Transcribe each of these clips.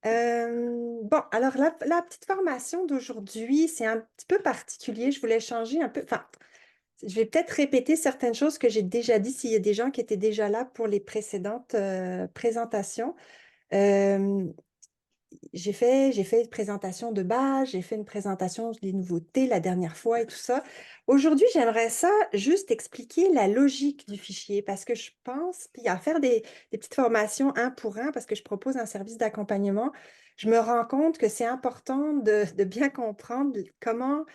Bon, alors la petite formation d'aujourd'hui, c'est un petit peu particulier. Je voulais changer un peu. Enfin, je vais peut-être répéter certaines choses que j'ai déjà dit s'il y a des gens qui étaient déjà là pour les précédentes présentations. Euh, j'ai fait une présentation de base, j'ai fait une présentation des nouveautés la dernière fois et tout ça. Aujourd'hui, j'aimerais ça juste expliquer la logique du fichier parce que je pense, puis à faire des petites formations un pour un parce que je propose un service d'accompagnement, je me rends compte que c'est important de bien comprendre comment,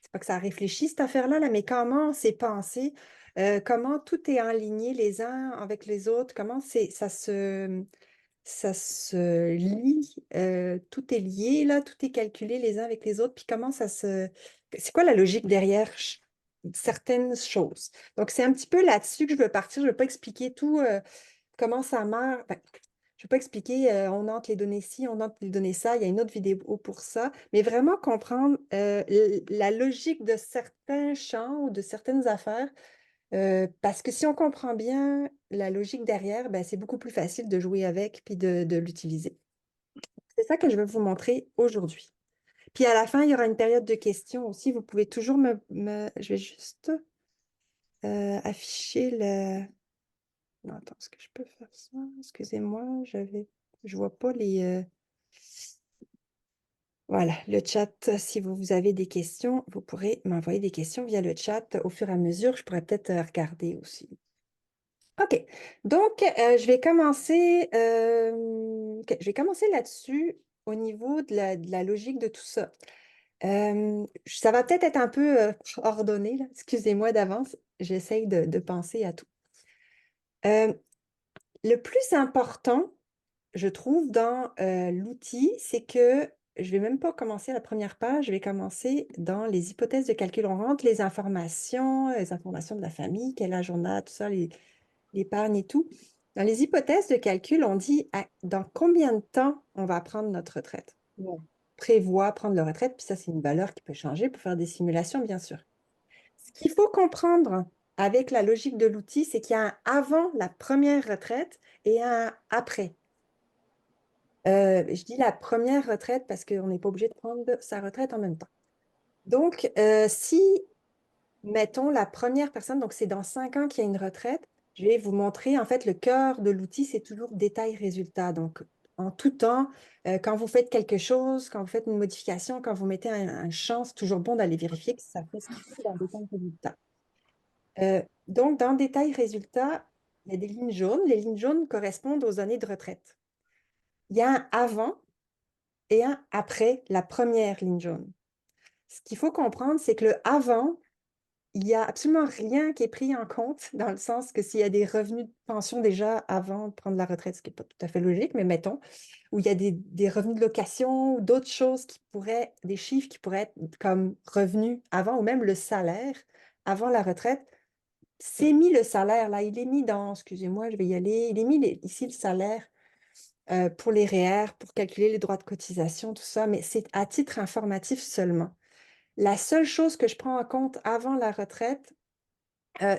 c'est pas que ça réfléchit cette affaire-là, là, mais comment c'est pensé, comment tout est aligné les uns avec les autres, comment ça se lie, tout est lié, là, tout est calculé les uns avec les autres, puis comment ça se... C'est quoi la logique derrière certaines choses? Donc, c'est un petit peu là-dessus que je veux partir. Je ne veux pas expliquer tout, comment ça marche. Enfin, je ne veux pas expliquer, on entre les données ci, on entre les données ça. Il y a une autre vidéo pour ça, mais vraiment comprendre la logique de certains champs ou de certaines affaires parce que si on comprend bien la logique derrière, ben, c'est beaucoup plus facile de jouer avec puis de l'utiliser. C'est ça que je vais vous montrer aujourd'hui. Puis à la fin, il y aura une période de questions aussi. Vous pouvez toujours je vais juste afficher le... Non, attends, est-ce que je peux faire ça? Excusez-moi, je vois pas les... Voilà, le chat, si vous avez des questions, vous pourrez m'envoyer des questions via le chat au fur et à mesure. Je pourrais peut-être regarder aussi. OK. Donc, je vais commencer là-dessus au niveau de la logique de tout ça. Ça va peut-être être un peu ordonné, là. Excusez-moi d'avance. J'essaye de penser à tout. Euh, le plus important, je trouve, dans l'outil, c'est que je vais même pas commencer à la première page, je vais commencer dans les hypothèses de calcul. On rentre les informations de la famille, quel âge on a, tout ça, l'épargne et tout. Dans les hypothèses de calcul, on dit dans combien de temps on va prendre notre retraite. On prévoit prendre la retraite, puis ça, c'est une valeur qui peut changer pour faire des simulations, bien sûr. Ce qu'il faut comprendre avec la logique de l'outil, c'est qu'il y a un avant la première retraite et un après. Je dis la première retraite parce qu'on n'est pas obligé de prendre sa retraite en même temps. Donc, si, mettons, la première personne, donc c'est dans 5 ans qu'il y a une retraite, je vais vous montrer, en fait, le cœur de l'outil, c'est toujours détail-résultat. Donc, en tout temps, quand vous faites quelque chose, quand vous faites une modification, quand vous mettez un champ, c'est toujours bon d'aller vérifier que ça fait ce qu'il faut dans détail-résultat. Donc, dans détail-résultat, il y a des lignes jaunes. Les lignes jaunes correspondent aux années de retraite. Il y a un avant et un après la première ligne jaune. Ce qu'il faut comprendre, c'est que le avant, il n'y a absolument rien qui est pris en compte, dans le sens que s'il y a des revenus de pension déjà avant de prendre la retraite, ce qui n'est pas tout à fait logique, mais mettons, où il y a des revenus de location ou d'autres choses qui pourraient, des chiffres qui pourraient être comme revenus avant, ou même le salaire avant la retraite, c'est mis le salaire là, il est mis dans, excusez-moi, je vais y aller, il est mis ici le salaire pour les REER, pour calculer les droits de cotisation, tout ça, mais c'est à titre informatif seulement. La seule chose que je prends en compte avant la retraite,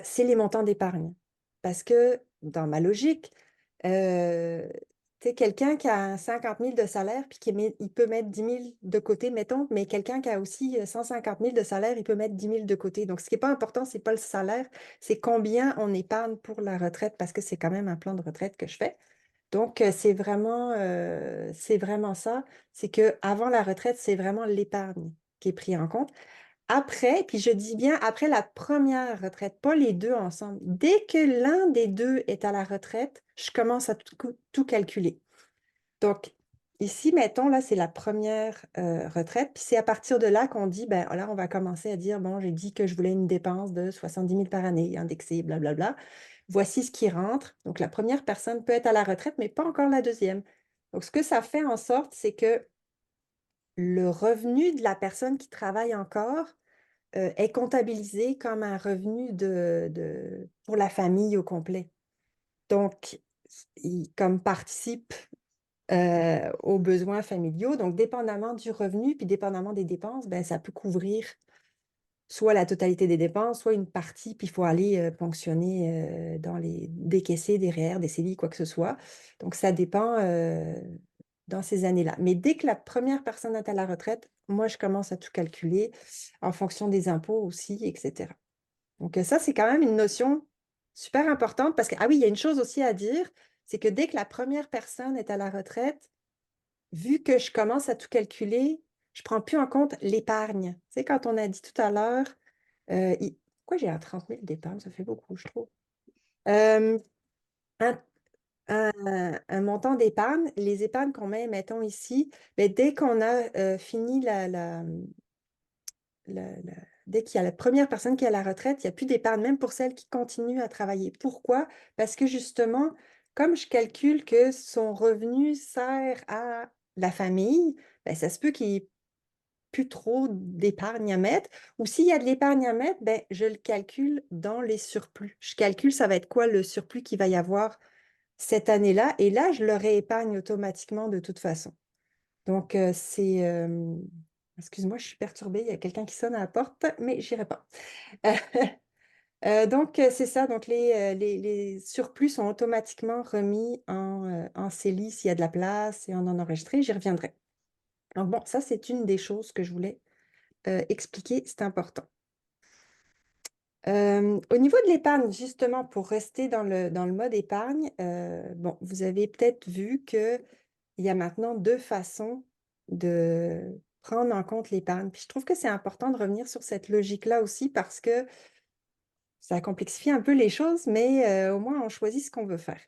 c'est les montants d'épargne. Parce que dans ma logique, euh, tu sais, quelqu'un qui a 50 000 de salaire, puis il peut mettre 10 000 de côté, mettons, mais quelqu'un qui a aussi 150 000 de salaire, il peut mettre 10 000 de côté. Donc, ce qui n'est pas important, ce n'est pas le salaire, c'est combien on épargne pour la retraite, parce que c'est quand même un plan de retraite que je fais. Donc, c'est vraiment ça. C'est que avant la retraite, c'est vraiment l'épargne qui est pris en compte. Après, puis je dis bien après la première retraite, pas les deux ensemble. Dès que l'un des deux est à la retraite, je commence à tout calculer. Donc, ici, mettons, là, c'est la première retraite. Puis c'est à partir de là qu'on dit, ben là, on va commencer à dire, bon, j'ai dit que je voulais une dépense de 70 000 par année, indexée, blablabla. Voici ce qui rentre. Donc, la première personne peut être à la retraite, mais pas encore la deuxième. Donc, ce que ça fait en sorte, c'est que le revenu de la personne qui travaille encore est comptabilisé comme un revenu pour la famille au complet. Donc, il comme participe aux besoins familiaux. Donc, dépendamment du revenu, puis dépendamment des dépenses, ben, ça peut couvrir soit la totalité des dépenses, soit une partie, puis il faut aller ponctionner décaisser des REER, des CELI, quoi que ce soit. Donc, ça dépend dans ces années-là. Mais dès que la première personne est à la retraite, moi, je commence à tout calculer en fonction des impôts aussi, etc. Donc ça, c'est quand même une notion super importante parce que, ah oui, il y a une chose aussi à dire, c'est que dès que la première personne est à la retraite, vu que je commence à tout calculer, je ne prends plus en compte l'épargne. Tu sais, quand on a dit tout à l'heure, pourquoi j'ai à 30 000 d'épargne? Ça fait beaucoup, je trouve. Euh, un, un montant d'épargne, les épargnes qu'on met, mettons ici, ben, dès qu'on a fini dès qu'il y a la première personne qui est à la retraite, il n'y a plus d'épargne, même pour celles qui continuent à travailler. Pourquoi? Parce que justement, comme je calcule que son revenu sert à la famille, ben, ça se peut qu'il n'y ait plus trop d'épargne à mettre. Ou s'il y a de l'épargne à mettre, ben, je le calcule dans les surplus. Je calcule ça va être quoi le surplus qu'il va y avoir cette année-là. Et là, je le réépargne automatiquement de toute façon. Donc, c'est... excuse-moi, je suis perturbée. Il y a quelqu'un qui sonne à la porte, mais j'irai pas. Donc, c'est ça. Donc, les surplus sont automatiquement remis en CELI s'il y a de la place et en enregistré. J'y reviendrai. Donc, bon, ça, c'est une des choses que je voulais expliquer. C'est important. Au niveau de l'épargne, justement, pour rester dans le mode épargne, bon, vous avez peut-être vu qu'il y a maintenant deux façons de prendre en compte l'épargne. Puis je trouve que c'est important de revenir sur cette logique-là aussi parce que ça complexifie un peu les choses, mais au moins on choisit ce qu'on veut faire.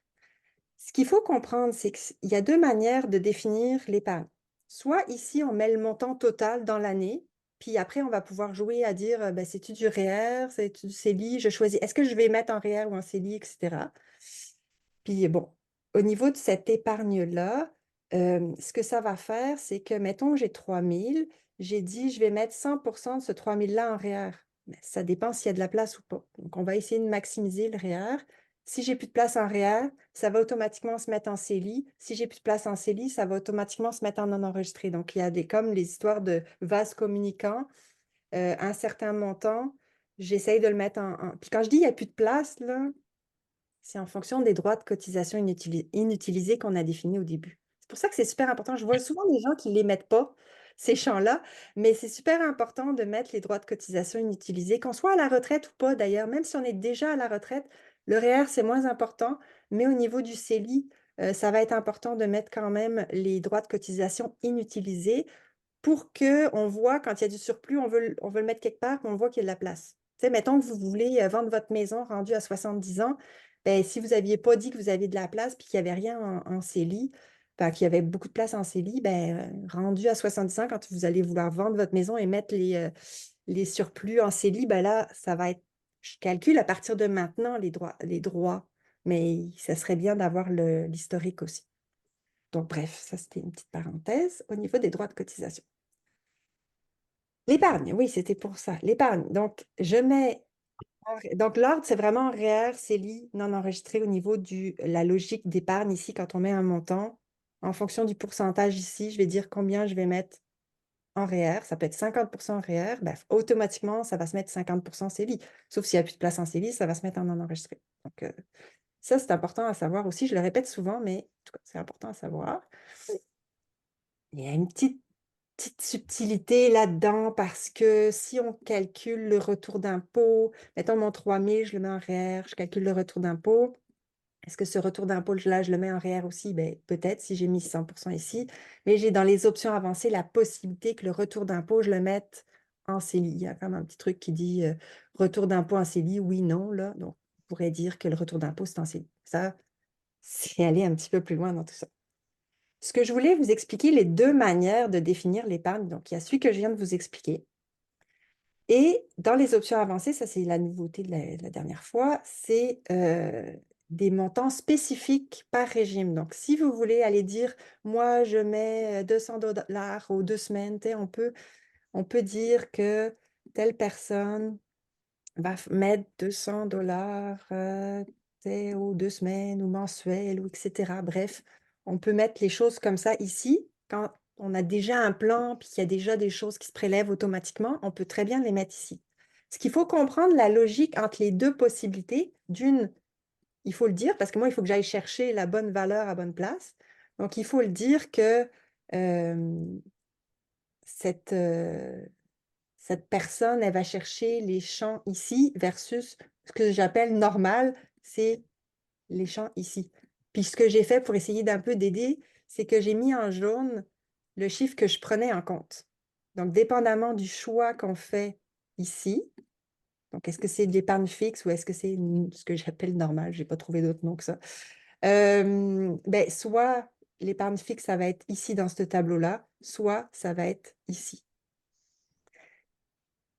Ce qu'il faut comprendre, c'est qu'il y a deux manières de définir l'épargne. Soit ici, on met le montant total dans l'année, puis après, on va pouvoir jouer à dire, ben, c'est-tu du REER, c'est-tu du CELI, je choisis, est-ce que je vais mettre en REER ou en CELI, etc. Puis bon, au niveau de cette épargne-là, ce que ça va faire, c'est que, mettons que j'ai 3 000, j'ai dit, je vais mettre 100% de ce 3 000-là en REER. Mais ça dépend s'il y a de la place ou pas. Donc, on va essayer de maximiser le REER. Si j'ai plus de place en REER, ça va automatiquement se mettre en CELI. Si j'ai plus de place en CELI, ça va automatiquement se mettre en non enregistré. Donc, il y a comme les histoires de vases communicants. Un certain montant, j'essaye de le mettre Puis quand je dis il n'y a plus de place, là, c'est en fonction des droits de cotisation inutilisés qu'on a définis au début. C'est pour ça que c'est super important. Je vois souvent des gens qui ne les mettent pas, ces champs-là, mais c'est super important de mettre les droits de cotisation inutilisés, qu'on soit à la retraite ou pas d'ailleurs, même si on est déjà à la retraite, le REER, c'est moins important, mais au niveau du CELI, ça va être important de mettre quand même les droits de cotisation inutilisés pour qu'on voit quand il y a du surplus, on veut le mettre quelque part, puis on voit qu'il y a de la place. Tu sais, mettons que vous voulez vendre votre maison rendue à 70 ans, ben, si vous n'aviez pas dit que vous aviez de la place puis qu'il n'y avait rien en CELI, ben, qu'il y avait beaucoup de place en CELI, ben, rendu à 70 ans, quand vous allez vouloir vendre votre maison et mettre les surplus en CELI, ben là, ça va être, je calcule à partir de maintenant les droits, mais ça serait bien d'avoir l'historique aussi. Donc, bref, ça, c'était une petite parenthèse au niveau des droits de cotisation. L'épargne, oui, c'était pour ça. L'épargne. Donc, je mets. Donc, l'ordre, c'est vraiment REER, CELI, non enregistré au niveau de la logique d'épargne ici, quand on met un montant. En fonction du pourcentage ici, je vais dire combien je vais mettre en REER. Ça peut être 50% en REER. Ben, automatiquement, ça va se mettre 50% CELI. Sauf s'il n'y a plus de place en CELI, ça va se mettre en non enregistré. Donc, ça, c'est important à savoir aussi. Je le répète souvent, mais en tout cas, c'est important à savoir. Il y a une petite subtilité là-dedans parce que si on calcule le retour d'impôt, mettons mon 3 000, je le mets en REER, je calcule le retour d'impôt. Est-ce que ce retour d'impôt-là, je le mets en REER aussi? Ben, peut-être si j'ai mis 100% ici, mais j'ai dans les options avancées la possibilité que le retour d'impôt, je le mette en CELI. Il y a comme un petit truc qui dit retour d'impôt en CELI, oui, non, là. Donc, on pourrait dire que le retour d'impôt, c'est en CELI. Ça, c'est aller un petit peu plus loin dans tout ça. Ce que je voulais vous expliquer, les deux manières de définir l'épargne. Donc, il y a celui que je viens de vous expliquer. Et dans les options avancées, ça c'est la nouveauté de la dernière fois, c'est des montants spécifiques par régime. Donc, si vous voulez aller dire, moi, je mets 200 $ aux 2 semaines, on peut dire que telle personne va mettre 200 $ aux 2 semaines ou mensuel, ou etc. Bref, on peut mettre les choses comme ça ici. Quand on a déjà un plan puis qu'il y a déjà des choses qui se prélèvent automatiquement, on peut très bien les mettre ici. Ce qu'il faut comprendre, la logique entre les deux possibilités, d'une, il faut le dire, parce que moi, il faut que j'aille chercher la bonne valeur à bonne place. Donc, il faut le dire que euh, cette, euh, cette personne, elle va chercher les champs ici versus ce que j'appelle normal, c'est les champs ici. Puis ce que j'ai fait pour essayer d'un peu d'aider, c'est que j'ai mis en jaune le chiffre que je prenais en compte. Donc, dépendamment du choix qu'on fait ici, donc est-ce que c'est de l'épargne fixe ou est-ce que c'est ce que j'appelle normal? Je n'ai pas trouvé d'autre nom que ça. Ben, soit l'épargne fixe, ça va être ici dans ce tableau-là, soit ça va être ici.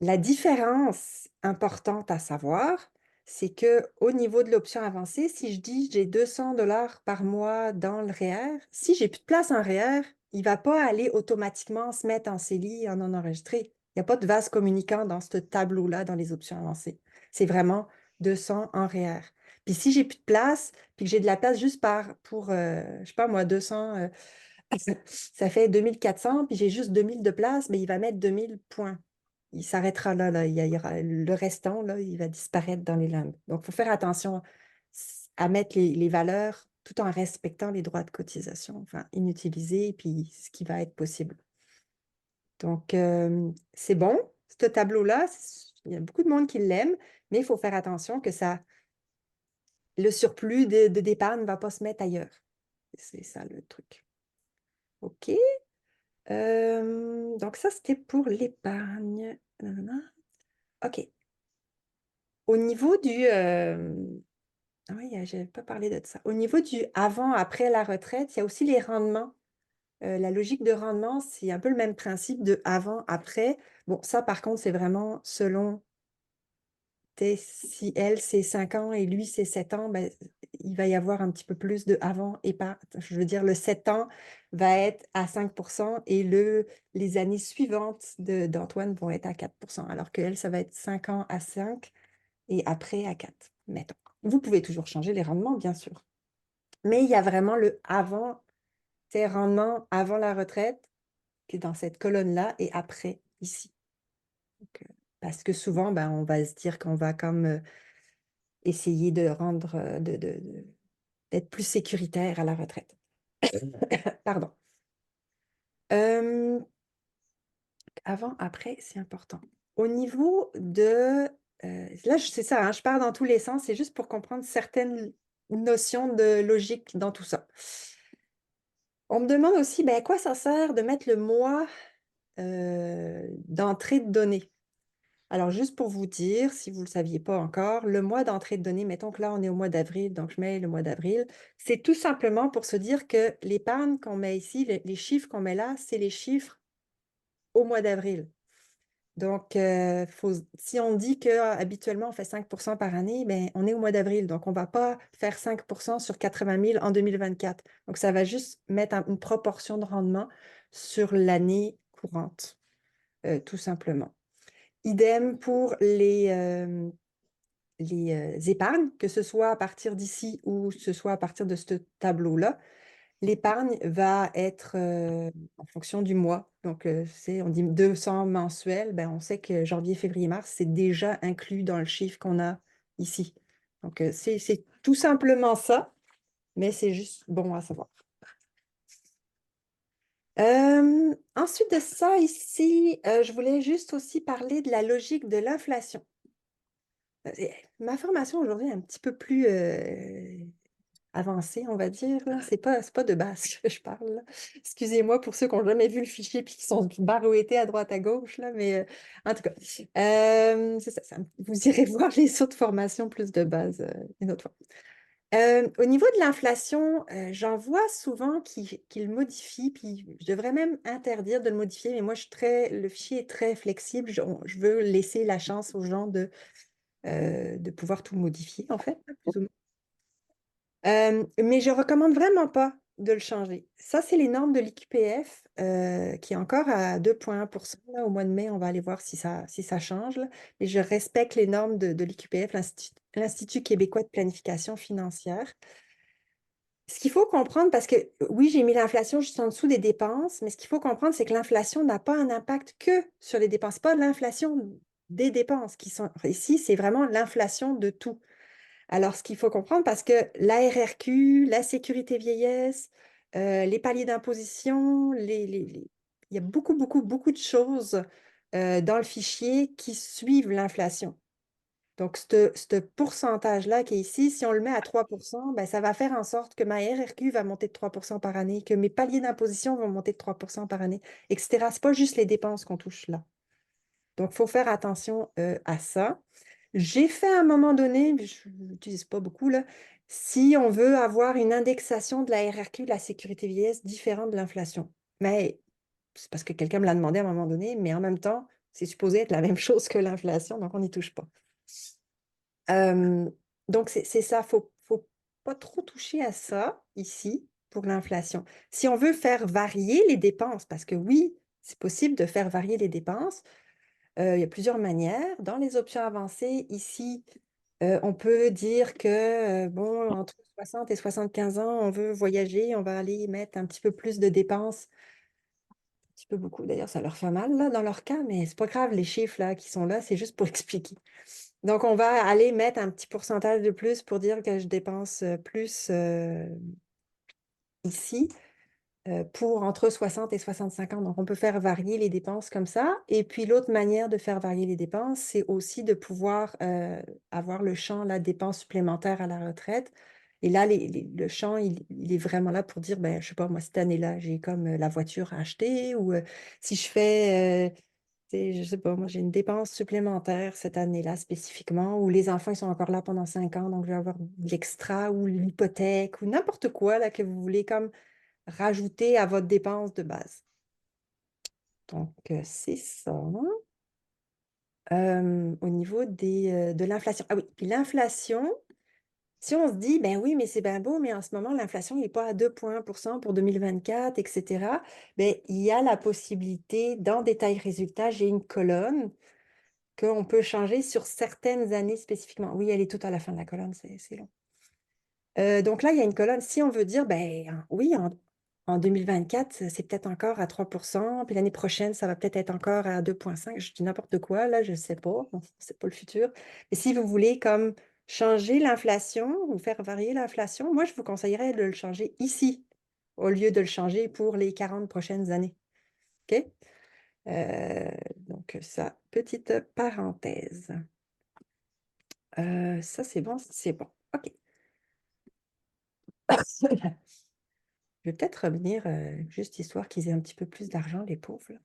La différence importante à savoir, c'est que au niveau de l'option avancée, si je dis j'ai 200 $ par mois dans le REER, si j'ai plus de place en REER, il ne va pas aller automatiquement se mettre en CELI, en non enregistré. Il n'y a pas de vase communicant dans ce tableau-là, dans les options avancées. C'est vraiment 200 en REER. Puis si j'ai plus de place, puis que j'ai de la place juste pour, je sais pas moi, 200, ça fait 2400, puis j'ai juste 2000 de place, mais il va mettre 2000 points. Il s'arrêtera là, là. Il y aura, le restant, là, il va disparaître dans les limbes. Donc, il faut faire attention à mettre les valeurs tout en respectant les droits de cotisation, enfin, inutilisés, puis ce qui va être possible. Donc, c'est bon, ce tableau-là, il y a beaucoup de monde qui l'aime, mais il faut faire attention que le surplus d'épargne ne va pas se mettre ailleurs. C'est ça le truc. OK. Donc, ça, c'était pour l'épargne. Nanana. OK. Au niveau du... ah oui, je n'avais pas parlé de ça. Au niveau du avant-après la retraite, il y a aussi les rendements. La logique de rendement, c'est un peu le même principe de avant-après. Bon, ça, par contre, c'est vraiment selon si elle, c'est 5 ans et lui, c'est 7 ans, ben, il va y avoir un petit peu plus de avant et pas. Je veux dire, le 7 ans va être à 5% et les années suivantes d'Antoine vont être à 4%, alors qu'elle, ça va être 5 ans à 5 et après à 4, mettons. Vous pouvez toujours changer les rendements, bien sûr. Mais il y a vraiment le avant, c'est rendement avant la retraite, qui est dans cette colonne-là, et après, ici. Donc, parce que souvent, ben, on va se dire qu'on va comme essayer de rendre, d'être plus sécuritaire à la retraite. Pardon. Euh, avant, après, c'est important. Au niveau de... là, c'est ça, hein, je pars dans tous les sens, c'est juste pour comprendre certaines notions de logique dans tout ça. On me demande aussi, ben, à quoi ça sert de mettre le mois d'entrée de données? Alors, juste pour vous dire, si vous ne le saviez pas encore, le mois d'entrée de données, mettons que là, on est au mois d'avril, donc je mets le mois d'avril, c'est tout simplement pour se dire que l'épargne qu'on met ici, les chiffres qu'on met là, c'est les chiffres au mois d'avril. Donc, si on dit qu'habituellement, on fait 5% par année, ben, on est au mois d'avril. Donc, on ne va pas faire 5% sur 80 000 en 2024. Donc, ça va juste mettre une proportion de rendement sur l'année courante, tout simplement. Idem pour les épargnes, que ce soit à partir d'ici ou ce soit à partir de ce tableau-là. L'épargne va être en fonction du mois. Donc, on dit 200 mensuels, ben, on sait que janvier, février, mars, c'est déjà inclus dans le chiffre qu'on a ici. Donc, c'est tout simplement ça, mais c'est juste bon à savoir. Ensuite de ça, ici, je voulais juste aussi parler de la logique de l'inflation. Ma formation aujourd'hui est un petit peu plus avancée, on va dire. C'est pas de base que je parle, là. Excusez-moi pour ceux qui n'ont jamais vu le fichier et qui sont barouettés à droite à gauche, là, mais en tout cas, c'est ça, vous irez voir les autres formations plus de base une autre fois. Au niveau de l'inflation, j'en vois souvent qui le modifient, puis je devrais même interdire de le modifier, mais moi, le fichier est très flexible. Je veux laisser la chance aux gens de pouvoir tout modifier, en fait, plus ou moins. Mais je ne recommande vraiment pas de le changer. Ça, c'est les normes de l'IQPF, qui est encore à 2,1%. Là, au mois de mai, on va aller voir si ça change, là. Mais je respecte les normes de l'IQPF, l'Institut québécois de planification financière. Ce qu'il faut comprendre, parce que oui, j'ai mis l'inflation juste en dessous des dépenses, mais ce qu'il faut comprendre, c'est que l'inflation n'a pas un impact que sur les dépenses, pas l'inflation des dépenses qui sont ici, c'est vraiment l'inflation de tout. Alors, ce qu'il faut comprendre, parce que la RRQ, la sécurité vieillesse, les paliers d'imposition, il y a beaucoup, beaucoup, beaucoup de choses dans le fichier qui suivent l'inflation. Donc, ce pourcentage-là qui est ici, si on le met à 3 ben, ça va faire en sorte que ma RRQ va monter de 3 par année, que mes paliers d'imposition vont monter de 3 par année, etc. Ce n'est pas juste les dépenses qu'on touche là. Donc, il faut faire attention à ça. J'ai fait à un moment donné, mais je n'utilise pas beaucoup, là, si on veut avoir une indexation de la RRQ, de la sécurité vieillesse, différente de l'inflation. Mais c'est parce que quelqu'un me l'a demandé à un moment donné, mais en même temps, c'est supposé être la même chose que l'inflation, donc on n'y touche pas. Euh, donc, c'est ça, faut pas trop toucher à ça ici pour l'inflation. Si on veut faire varier les dépenses, parce que oui, c'est possible de faire varier les dépenses, il y a plusieurs manières. Dans les options avancées, ici, on peut dire que, bon, entre 60 et 75 ans, on veut voyager, on va aller mettre un petit peu plus de dépenses. Un petit peu beaucoup, d'ailleurs, ça leur fait mal là, dans leur cas, mais c'est pas grave, les chiffres là qui sont là, c'est juste pour expliquer. Donc, on va aller mettre un petit pourcentage de plus pour dire que je dépense plus ici pour entre 60 et 65 ans. Donc, on peut faire varier les dépenses comme ça. Et puis, l'autre manière de faire varier les dépenses, c'est aussi de pouvoir avoir le champ, la dépense supplémentaire à la retraite. Et là, le champ, il est vraiment là pour dire, ben, je sais pas, moi, cette année-là, j'ai comme la voiture à acheter ou si je fais, je sais pas, moi, j'ai une dépense supplémentaire cette année-là spécifiquement, ou les enfants, ils sont encore là pendant 5 ans, donc je vais avoir de l'extra ou l'hypothèque ou n'importe quoi là, que vous voulez comme rajouter à votre dépense de base. Donc, c'est ça. Au niveau de l'inflation. Ah oui, puis l'inflation, si on se dit, ben oui, mais c'est bien beau, mais en ce moment, l'inflation n'est pas à 2 points % pour 2024, etc., ben, il y a la possibilité, dans Détail résultats, j'ai une colonne qu'on peut changer sur certaines années spécifiquement. Oui, elle est toute à la fin de la colonne, c'est long. Donc là, il y a une colonne. Si on veut dire, ben oui, en 2024, c'est peut-être encore à 3 puis l'année prochaine, ça va peut-être être encore à 2,5. Je dis n'importe quoi, là, je ne sais pas. C'est pas le futur. Mais si vous voulez comme changer l'inflation ou faire varier l'inflation, moi, je vous conseillerais de le changer ici au lieu de le changer pour les 40 prochaines années. OK? Donc, ça, petite parenthèse. Ça, c'est bon, c'est bon. OK. Je vais peut-être revenir, juste histoire qu'ils aient un petit peu plus d'argent, les pauvres, là.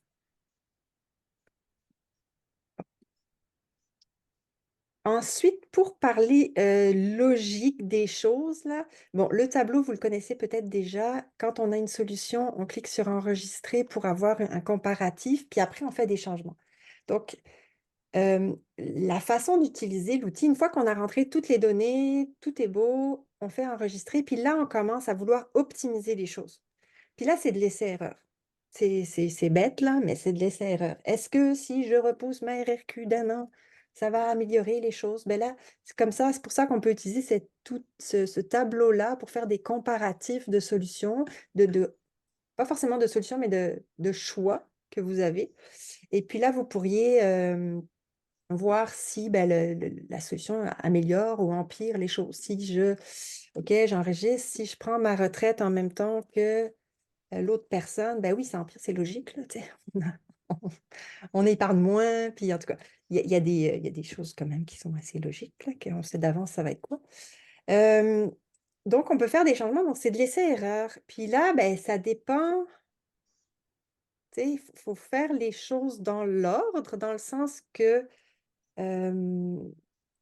Ensuite, pour parler logique des choses, là, bon, le tableau, vous le connaissez peut-être déjà. Quand on a une solution, on clique sur Enregistrer pour avoir un comparatif, puis après, on fait des changements. Donc, la façon d'utiliser l'outil, une fois qu'on a rentré toutes les données, tout est beau, on fait enregistrer, puis là, on commence à vouloir optimiser les choses. Puis là, c'est de l'essai-erreur. C'est bête, là, mais c'est de l'essai-erreur. Est-ce que si je repousse ma RRQ d'un an, ça va améliorer les choses? Ben là, c'est comme ça, c'est pour ça qu'on peut utiliser tout ce tableau-là pour faire des comparatifs de solutions, pas forcément de solutions, mais de choix que vous avez. Et puis là, vous pourriez voir si ben, la solution améliore ou empire les choses. OK, j'enregistre, si je prends ma retraite en même temps que l'autre personne, ben oui, ça empire, c'est logique, là, tu sais. On épargne moins, puis en tout cas, il y a des choses quand même qui sont assez logiques, là, qu'on sait d'avance ça va être quoi. Euh, donc, on peut faire des changements, donc c'est de l'essai-erreur. Puis là, ben, ça dépend, tu sais, il faut faire les choses dans l'ordre, dans le sens que euh,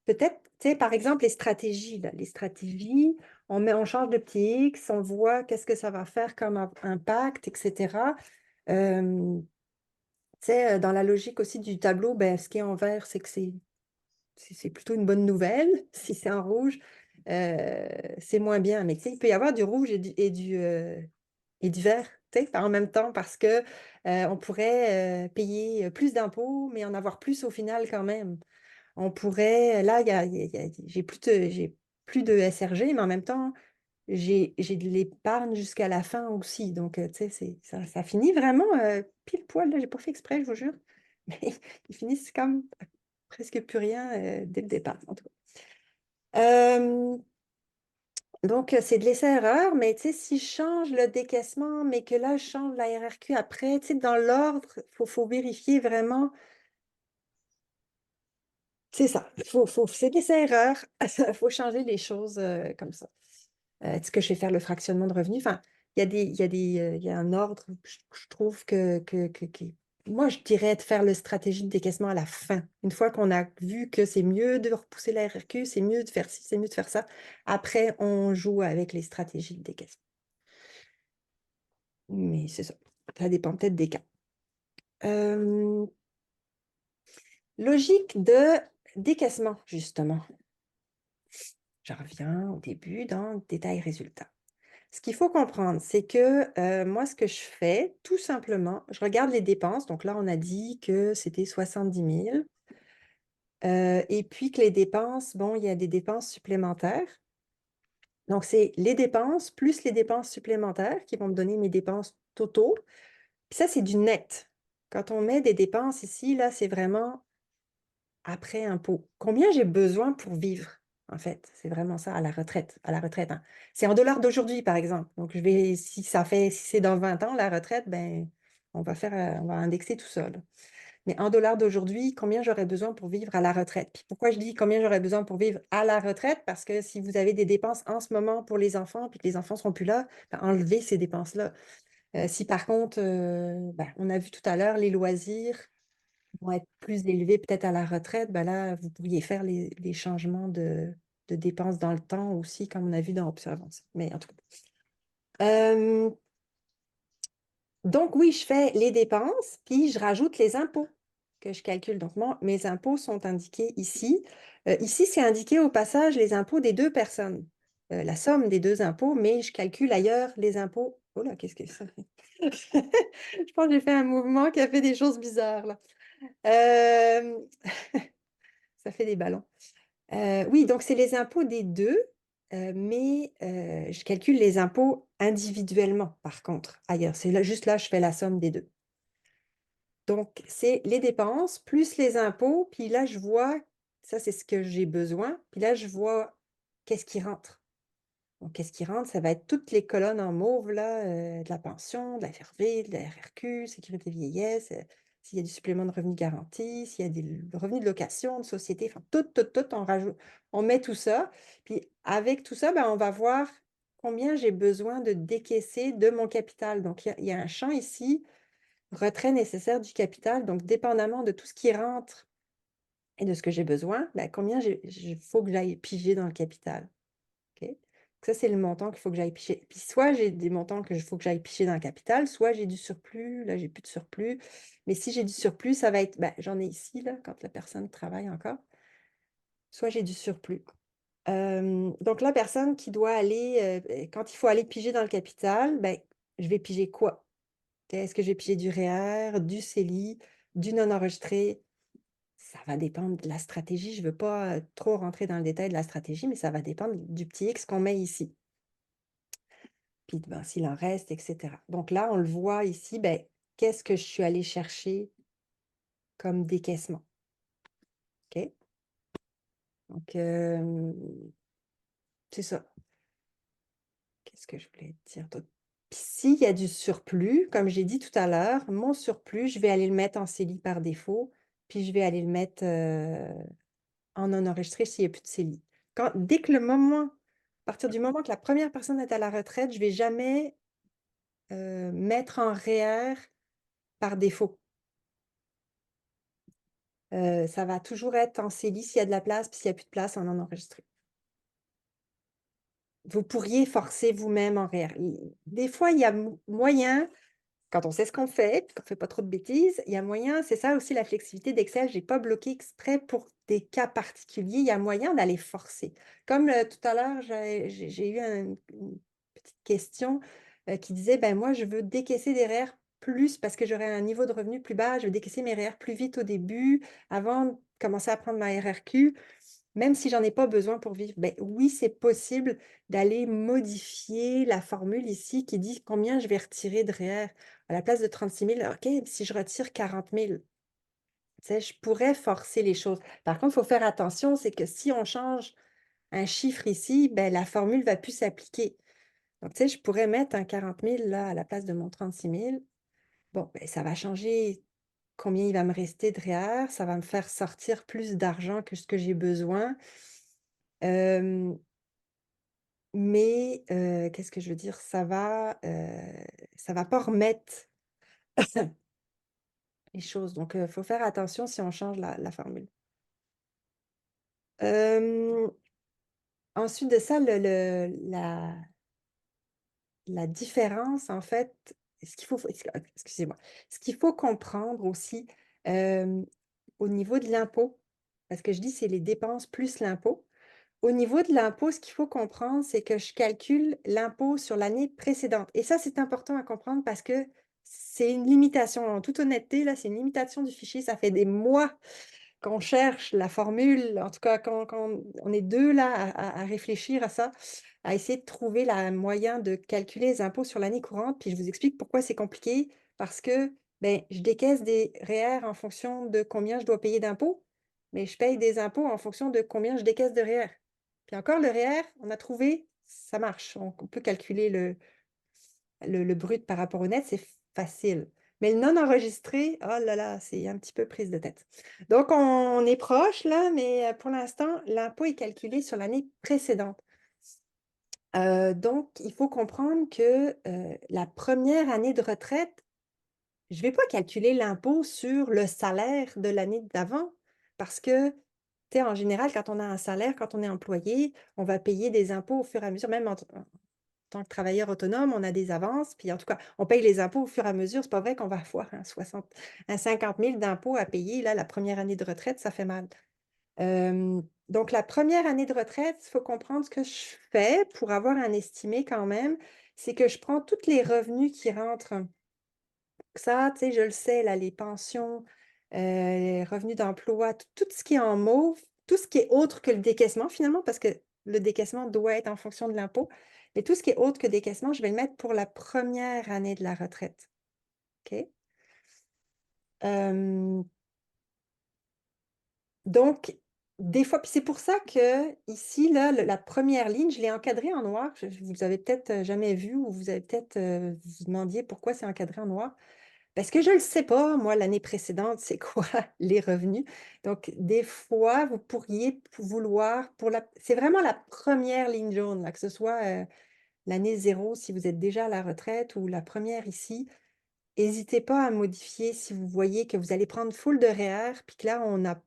peut-être, tu sais, par exemple, les stratégies, là, les stratégies, on change de petit X, on voit qu'est-ce que ça va faire comme impact, etc. Euh, Tu sais, dans la logique aussi du tableau, ben, ce qui est en vert, c'est que c'est plutôt une bonne nouvelle. Si c'est en rouge, c'est moins bien. Mais tu sais, il peut y avoir du rouge et du vert, tu sais, en même temps, parce que on pourrait payer plus d'impôts, mais en avoir plus au final quand même. On pourrait, là, j'ai plus de SRG, mais en même temps, j'ai de l'épargne jusqu'à la fin aussi. Donc, tu sais, ça finit vraiment pile poil. Là, j'ai pas fait exprès, je vous jure. Mais ils finissent comme presque plus rien dès le départ, en tout cas. Euh, Donc, c'est de l'essai-erreur, mais tu sais, si je change le décaissement, mais que là, je change la RRQ après, tu sais, dans l'ordre, faut vérifier vraiment. C'est ça. C'est de l'essai-erreur. Il faut changer les choses comme ça. Est-ce que je vais faire le fractionnement de revenus? Enfin, il y a un ordre. Je trouve moi, je dirais de faire le stratégie de décaissement à la fin. Une fois qu'on a vu que c'est mieux de repousser la RRQ, c'est mieux de faire ci, c'est mieux de faire ça. Après, on joue avec les stratégies de décaissement. Mais c'est ça. Ça dépend peut-être des cas. Logique de décaissement, justement. Je reviens au début dans détail résultat. Ce qu'il faut comprendre, c'est que moi, ce que je fais, tout simplement, je regarde les dépenses. Donc là, on a dit que c'était 70 000. Et puis que les dépenses, bon, il y a des dépenses supplémentaires. Donc, c'est les dépenses plus les dépenses supplémentaires qui vont me donner mes dépenses totaux. Puis ça, c'est du net. Quand on met des dépenses ici, là, c'est vraiment après impôt. Combien j'ai besoin pour vivre, en fait? C'est vraiment ça, à la retraite, hein. C'est en dollars d'aujourd'hui, par exemple. Donc, si c'est dans 20 ans, la retraite, ben, on va indexer tout ça, là. Mais en dollars d'aujourd'hui, combien j'aurais besoin pour vivre à la retraite? Puis pourquoi je dis combien j'aurais besoin pour vivre à la retraite? Parce que si vous avez des dépenses en ce moment pour les enfants, puis que les enfants ne seront plus là, ben, enlevez ces dépenses-là. Si par contre, ben, on a vu tout à l'heure, les loisirs vont être plus élevés peut-être à la retraite, ben là, vous pourriez faire les changements de dépenses dans le temps aussi, comme on a vu dans Observance. Mais en tout cas. Donc oui, je fais les dépenses, puis je rajoute les impôts que je calcule. Donc moi, mes impôts sont indiqués ici. Ici, c'est indiqué au passage les impôts des deux personnes, la somme des deux impôts, mais je calcule ailleurs les impôts. Oh là, qu'est-ce que c'est ça? Je pense que j'ai fait un mouvement qui a fait des choses bizarres là. Euh, Ça fait des ballons. Oui, donc c'est les impôts des deux, mais je calcule les impôts individuellement, par contre, ailleurs. C'est là, juste là, je fais la somme des deux. Donc, c'est les dépenses plus les impôts, puis là, je vois, ça, c'est ce que j'ai besoin, puis là, je vois qu'est-ce qui rentre. Donc, qu'est-ce qui rentre? Ça va être toutes les colonnes en mauve, là, de la pension, de la FRV, de la RRQ, sécurité vieillesse, s'il y a du supplément de revenu garanti, s'il y a des revenus de location, de société, enfin, tout, on rajoute, on met tout ça. Puis, avec tout ça, ben, on va voir combien j'ai besoin de décaisser de mon capital. Donc, il y a un champ ici, retrait nécessaire du capital. Donc, dépendamment de tout ce qui rentre et de ce que j'ai besoin, ben, combien il faut que j'aille piger dans le capital. OK? Ça, c'est le montant qu'il faut que j'aille piger. Puis soit j'ai des montants qu'il faut que j'aille piger dans le capital, soit j'ai du surplus. Là, j'ai plus de surplus. Mais si j'ai du surplus, ça va être, ben, j'en ai ici, là, quand la personne travaille encore. Soit j'ai du surplus. Donc, la personne qui doit aller, quand il faut aller piger dans le capital, ben, je vais piger quoi? Est-ce que je vais piger du REER, du CELI, du non-enregistré? Ça va dépendre de la stratégie. Je ne veux pas trop rentrer dans le détail de la stratégie, mais ça va dépendre du petit X qu'on met ici. Puis ben, s'il en reste, etc. Donc là, on le voit ici, ben, qu'est-ce que je suis allée chercher comme décaissement? OK? Donc, c'est ça. Qu'est-ce que je voulais dire d'autre? Puis s'il y a du surplus, comme j'ai dit tout à l'heure, mon surplus, je vais aller le mettre en CELI par défaut, puis je vais aller le mettre en non enregistré s'il n'y a plus de CELI. Dès que à partir du moment que la première personne est à la retraite, je ne vais jamais mettre en REER par défaut. Ça va toujours être en CELI s'il y a de la place, puis s'il n'y a plus de place, en non enregistré. Vous pourriez forcer vous-même en REER. Des fois, il y a moyen, quand on sait ce qu'on fait, puis qu'on ne fait pas trop de bêtises, il y a moyen, c'est ça aussi la flexibilité d'Excel, je n'ai pas bloqué exprès pour des cas particuliers, il y a moyen d'aller forcer. Comme tout à l'heure, j'ai eu une petite question qui disait, ben moi, je veux décaisser des REER plus parce que j'aurai un niveau de revenu plus bas, je veux décaisser mes REER plus vite au début, avant de commencer à prendre ma RRQ, même si j'en ai pas besoin pour vivre. Ben oui, c'est possible d'aller modifier la formule ici qui dit combien je vais retirer de REER. À la place de 36 000, OK, si je retire 40 000, tu sais, je pourrais forcer les choses. Par contre, il faut faire attention, c'est que si on change un chiffre ici, ben, la formule ne va plus s'appliquer. Donc, tu sais, je pourrais mettre un 40 000 là, à la place de mon 36 000. Bon, ben, ça va changer combien il va me rester de REER. Ça va me faire sortir plus d'argent que ce que j'ai besoin. Mais qu'est-ce que je veux dire? Ça va pas remettre les choses. Donc, il faut faire attention si on change la formule. Euh, Ensuite de ça, la différence, en fait, excusez-moi, ce qu'il faut comprendre aussi euh, au niveau de l'impôt, parce que je dis c'est les dépenses plus l'impôt. Au niveau de l'impôt, ce qu'il faut comprendre, c'est que je calcule l'impôt sur l'année précédente. Et ça, c'est important à comprendre parce que c'est une limitation. En toute honnêteté, là, c'est une limitation du fichier. Ça fait des mois qu'on cherche la formule, en tout cas quand on est deux là à réfléchir à ça, à essayer de trouver le moyen de calculer les impôts sur l'année courante. Puis je vous explique pourquoi c'est compliqué. Parce que ben, je décaisse des REER en fonction de combien je dois payer d'impôts, mais je paye des impôts en fonction de combien je décaisse de REER. Puis encore, le REER, on a trouvé, ça marche. On peut calculer le brut par rapport au net, c'est facile. Mais le non enregistré, oh là là, c'est un petit peu prise de tête. Donc, on est proche là, mais pour l'instant, l'impôt est calculé sur l'année précédente. Donc, il faut comprendre que la première année de retraite, je ne vais pas calculer l'impôt sur le salaire de l'année d'avant parce que, tu sais, en général, quand on a un salaire, quand on est employé, on va payer des impôts au fur et à mesure, même en tant que travailleur autonome, on a des avances, puis en tout cas, on paye les impôts au fur et à mesure. C'est pas vrai qu'on va avoir un 50 000 d'impôts à payer, là, la première année de retraite, ça fait mal. Donc, la première année de retraite, il faut comprendre ce que je fais pour avoir un estimé quand même, c'est que je prends tous les revenus qui rentrent. Ça, tu sais, je le sais, là, les pensions, les revenus d'emploi, tout ce qui est en mauve, tout ce qui est autre que le décaissement finalement, parce que le décaissement doit être en fonction de l'impôt, mais tout ce qui est autre que décaissement, je vais le mettre pour la première année de la retraite. OK? Euh, donc, des fois, puis c'est pour ça que ici, là, la première ligne, je l'ai encadrée en noir. Vous avez peut-être jamais vu ou vous avez peut-être vous demandiez pourquoi c'est encadré en noir. Parce que je ne le sais pas, moi, l'année précédente, c'est quoi les revenus. Donc, des fois, vous pourriez vouloir, c'est vraiment la première ligne jaune, là, que ce soit l'année zéro si vous êtes déjà à la retraite ou la première ici. N'hésitez pas à modifier si vous voyez que vous allez prendre full de REER, puis que là, on n'a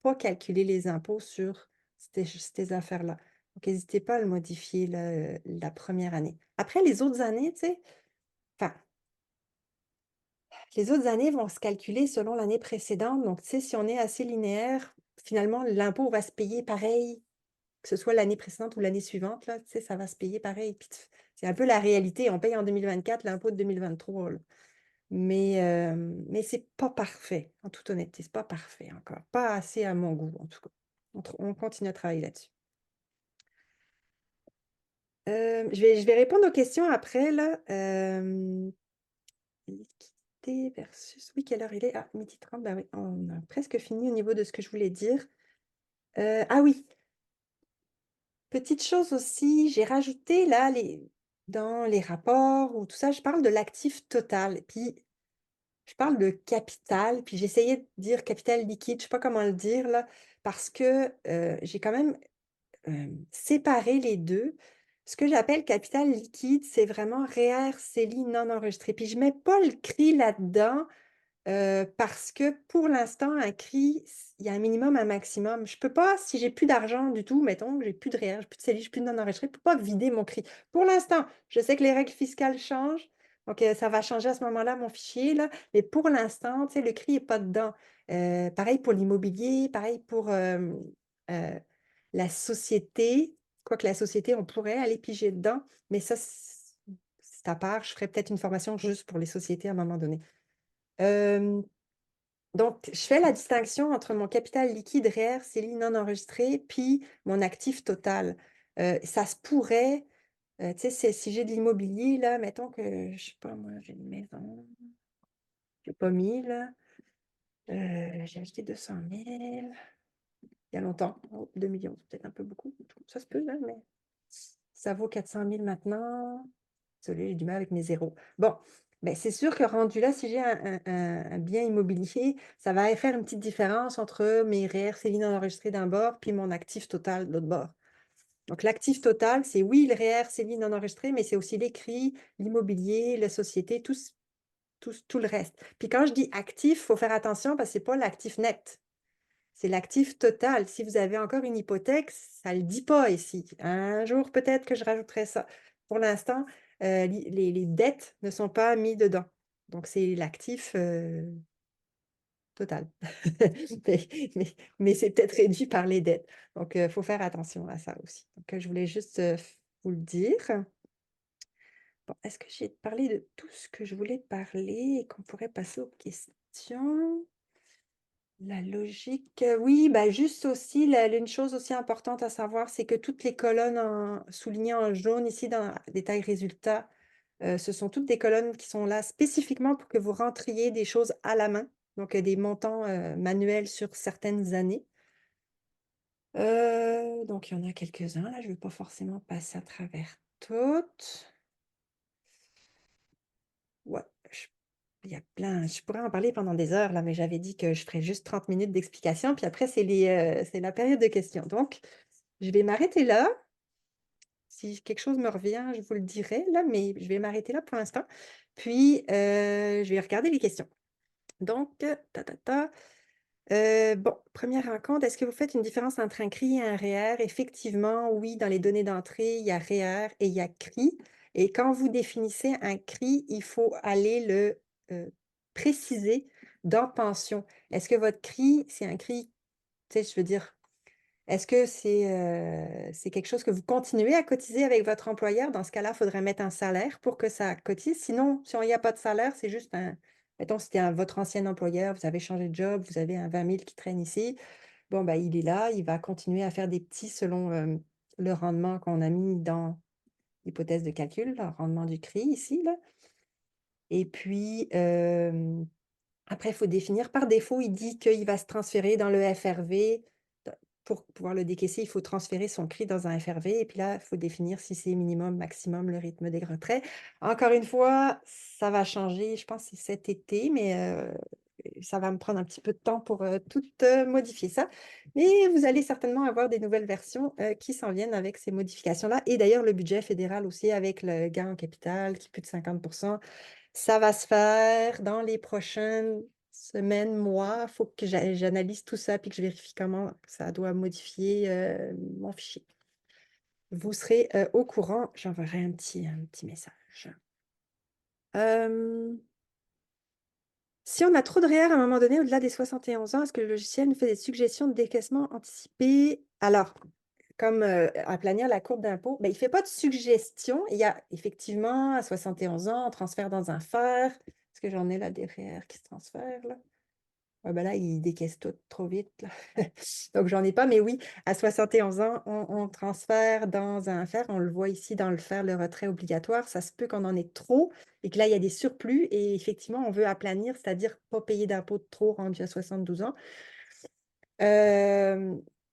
pas calculé les impôts sur ces affaires-là. Donc, n'hésitez pas à le modifier la première année. Après, les autres années, tu sais, enfin, les autres années vont se calculer selon l'année précédente. Donc, tu sais, si on est assez linéaire, finalement, l'impôt va se payer pareil, que ce soit l'année précédente ou l'année suivante, là, tu sais, ça va se payer pareil. Puis c'est un peu la réalité. On paye en 2024 l'impôt de 2023, là. Mais c'est pas parfait, en toute honnêteté. C'est pas parfait encore. Pas assez à mon goût, en tout cas. On continue à travailler là-dessus. Je vais répondre aux questions après, là. Liquidité versus... Oui, quelle heure il est? Ah, 12h30, bah oui, on a presque fini au niveau de ce que je voulais dire. Ah oui, petite chose aussi, j'ai rajouté là, dans les rapports ou tout ça, je parle de l'actif total. Puis, je parle de capital, puis j'essayais de dire capital liquide, je ne sais pas comment le dire là, parce que j'ai quand même séparer les deux. Ce que j'appelle capital liquide, c'est vraiment REER, CELI non enregistré. Puis je ne mets pas le CRI là-dedans parce que pour l'instant, un CRI, il y a un minimum, un maximum. Je ne peux pas, si j'ai plus d'argent du tout, mettons, que j'ai plus de REER, j'ai plus de CELI, j'ai plus de non enregistré, je ne peux pas vider mon CRI. Pour l'instant, je sais que les règles fiscales changent. Donc, ça va changer à ce moment-là, mon fichier, là. Mais pour l'instant, tu sais, le CRI n'est pas dedans. Pareil pour l'immobilier, pareil pour euh, la société, quoique la société, on pourrait aller piger dedans, mais ça, c'est à part. Je ferai peut-être une formation juste pour les sociétés à un moment donné. Euh, donc, je fais la distinction entre mon capital liquide REER, CELI non enregistré, puis mon actif total. Ça se pourrait, tu sais, si j'ai de l'immobilier, là, mettons que, je sais pas, moi, j'ai une maison, je n'ai pas mis, là, j'ai acheté 200 000. il y a longtemps. Oh, 2 millions, c'est peut-être un peu beaucoup. Ça se peut, là, mais ça vaut 400 000 maintenant. Désolée, j'ai du mal avec mes zéros. Bon, ben, c'est sûr que rendu là, si j'ai un bien immobilier, ça va faire une petite différence entre mes REER CELI non enregistrés d'un bord puis mon actif total de l'autre bord. Donc, l'actif total, c'est oui, le REER CELI non enregistré, mais c'est aussi l'écrit, l'immobilier, la société, tout le reste. Puis quand je dis actif, il faut faire attention parce que ce n'est pas l'actif net. C'est l'actif total. Si vous avez encore une hypothèque, ça ne le dit pas ici. Un jour, peut-être que je rajouterai ça. Pour l'instant, les dettes ne sont pas mises dedans. Donc, c'est l'actif total. Mais, mais c'est peut-être réduit par les dettes. Donc, il faut faire attention à ça aussi. Donc, je voulais juste vous le dire. Bon, est-ce que j'ai parlé de tout ce que je voulais parler et qu'on pourrait passer aux questions? La logique, oui, bah, juste aussi, une chose aussi importante à savoir, c'est que toutes les colonnes soulignées en jaune ici dans détail résultats, ce sont toutes des colonnes qui sont là spécifiquement pour que vous rentriez des choses à la main, donc des montants manuels sur certaines années. Donc, il y en a quelques-uns, là, je ne vais pas forcément passer à travers toutes. Ouais, il y a plein, je pourrais en parler pendant des heures, là, mais j'avais dit que je ferais juste 30 minutes d'explication, puis après, c'est la période de questions. Donc, je vais m'arrêter là. Si quelque chose me revient, je vous le dirai, là, mais je vais m'arrêter là pour l'instant. Puis, je vais regarder les questions. Donc, bon, première rencontre, est-ce que vous faites une différence entre un CRI et un REER? Effectivement, oui, dans les données d'entrée, il y a REER et il y a CRI. Et quand vous définissez un CRI, il faut aller le préciser dans pension. Est-ce que votre CRI, c'est un CRI, tu sais, je veux dire, est-ce que c'est quelque chose que vous continuez à cotiser avec votre employeur? Dans ce cas-là, il faudrait mettre un salaire pour que ça cotise. Sinon, si il n'y a pas de salaire, c'est juste un... Mettons, c'était votre ancien employeur, vous avez changé de job, vous avez un 20 000 qui traîne ici. Bon, ben, il est là, il va continuer à faire des petits selon le rendement qu'on a mis dans l'hypothèse de calcul, le rendement du CRI ici, là. Et puis, après, il faut définir. Par défaut, il dit qu'il va se transférer dans le FRV. Pour pouvoir le décaisser, il faut transférer son CRI dans un FRV. Et puis là, il faut définir si c'est minimum, maximum, le rythme des retraits. Encore une fois, ça va changer. Je pense que c'est cet été, mais ça va me prendre un petit peu de temps pour tout modifier ça. Mais vous allez certainement avoir des nouvelles versions qui s'en viennent avec ces modifications-là. Et d'ailleurs, le budget fédéral aussi avec le gain en capital qui est plus de 50%. Ça va se faire dans les prochaines semaines, mois. Il faut que j'analyse tout ça puis que je vérifie comment ça doit modifier mon fichier. Vous serez au courant. J'enverrai un petit message. Si on a trop de REER à un moment donné, au-delà des 71 ans, est-ce que le logiciel nous fait des suggestions de décaissement anticipé? Alors, comme à planir la courbe d'impôt, ben, il ne fait pas de suggestion. Il y a effectivement à 71 ans, on transfère dans un FER. Est-ce que j'en ai là des REER qui se transfèrent là? Ouais, ben là, il décaisse tout trop vite, là. Donc, j'en ai pas, mais oui, à 71 ans, on transfère dans un FER. On le voit ici dans le FER, le retrait obligatoire. Ça se peut qu'on en ait trop et que là, il y a des surplus. Et effectivement, on veut aplanir, c'est-à-dire pas payer d'impôt de trop rendu à 72 ans. Mais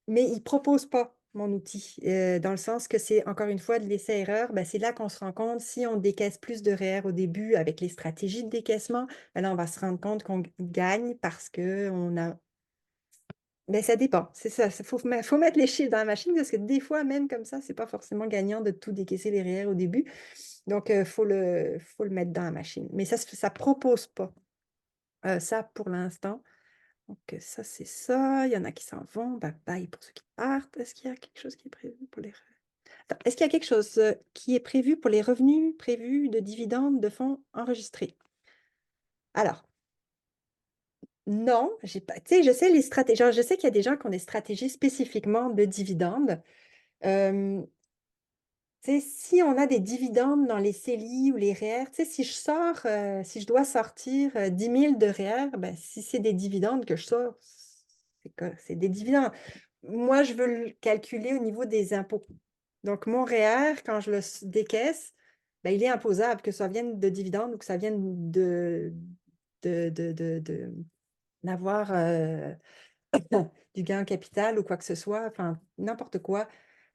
il ne propose pas mon outil, dans le sens que c'est, encore une fois, de l'essai-erreur. Ben, c'est là qu'on se rend compte, si on décaisse plus de REER au début avec les stratégies de décaissement, ben là, on va se rendre compte qu'on gagne parce qu'on a... Mais ça dépend, c'est ça. Il faut mettre les chiffres dans la machine parce que des fois, même comme ça, c'est pas forcément gagnant de tout décaisser les REER au début. Donc, faut le mettre dans la machine. Mais ça ne propose pas ça pour l'instant. Donc, ça, c'est ça. Il y en a qui s'en vont. Bye bye pour ceux qui partent. Est-ce qu'il y a quelque chose qui est prévu pour les... Attends, est-ce qu'il y a quelque chose qui est prévu pour les revenus prévus de dividendes de fonds enregistrés? Alors, non, j'ai pas. Tu sais, je sais les stratégies. Genre, je sais qu'il y a des gens qui ont des stratégies spécifiquement de dividendes. Euh, Tu sais, si on a des dividendes dans les CELI ou les REER, tu sais, si je sors, si je dois sortir 10 000 de REER, ben, si c'est des dividendes que je sors, c'est des dividendes. Moi, je veux le calculer au niveau des impôts. Donc, mon REER, quand je le décaisse, ben, il est imposable, que ça vienne de dividendes ou que ça vienne d'avoir du gain en capital ou quoi que ce soit, enfin, n'importe quoi,